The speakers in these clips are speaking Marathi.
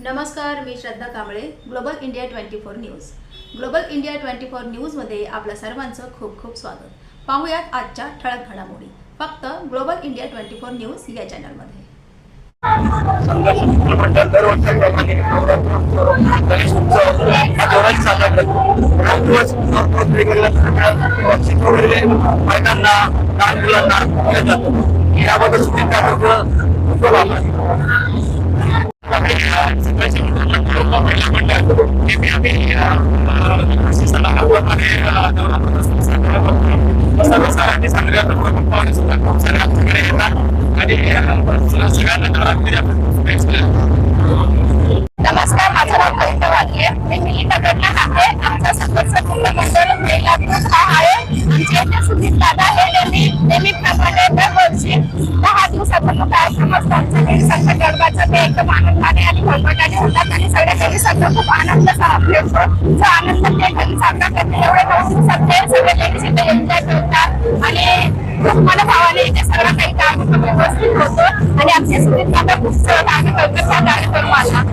नमस्कार, मी Shraddha Kamble. Global India 24 news. Global India 24 न्यूजमध्ये आपल्या सर्वांचं खूप खूप स्वागत. पाहूयात आजच्या ठळक घडामोडी फक्त ग्लोबल इंडिया 24 न्यूज या चॅनलमध्ये. नमस्कार, माझं नाव कविता वाघे. मी मिलिटाकडनं आहे. आमचा संघर्ष मंडळ बेलापूर हा आहे. आमचे इथे सुनील दादा हे नेहमीप्रमाणे दरवर्षी 10 दिवसाचा कार्यक्रम असतो. आमच्या घरी संत गरबाचं ते एकदम आनंदाने आणि खळबळाने होतात आणि सगळ्या घरी सगळं खूप आनंद भेटतो. जो आनंद ते घरी साजरा करते एवढे 9 दिवसात ते सगळे लेडीज इथे एन्जॉय करतात आणि मला भावाने इथे सगळं काही कार्यक्रम व्यवस्थित होतो आणि आमचे सुनील दादा खूप सहकार्य करतात त्या कार्यक्रमाला.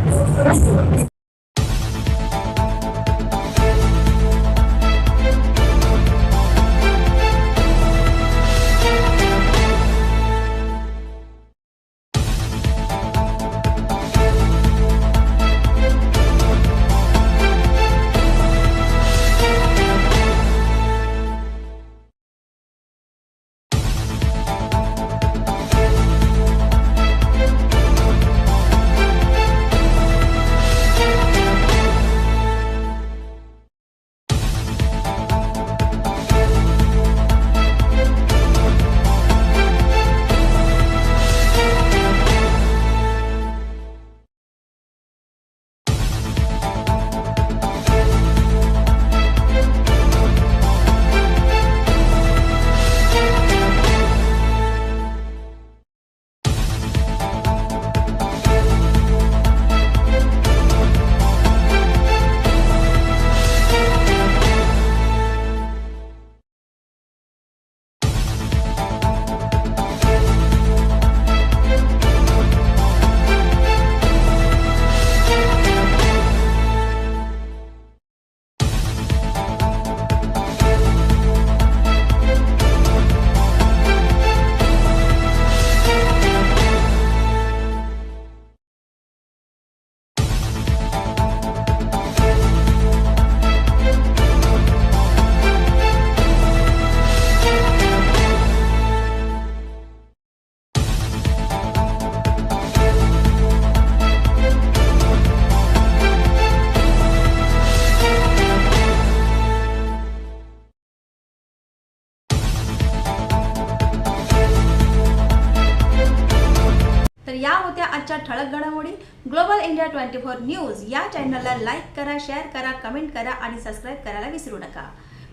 या होत्या आजच्या ठळक घडामोडी. ग्लोबल इंडिया 24 न्यूज या चॅनलला लाईक करा, शेअर करा, कमेंट करा आणि सबस्क्राईब करायला विसरू नका.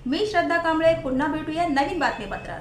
मी श्रद्धा कांबळे. पुन्हा भेटूया नवीन बातमीपत्रात.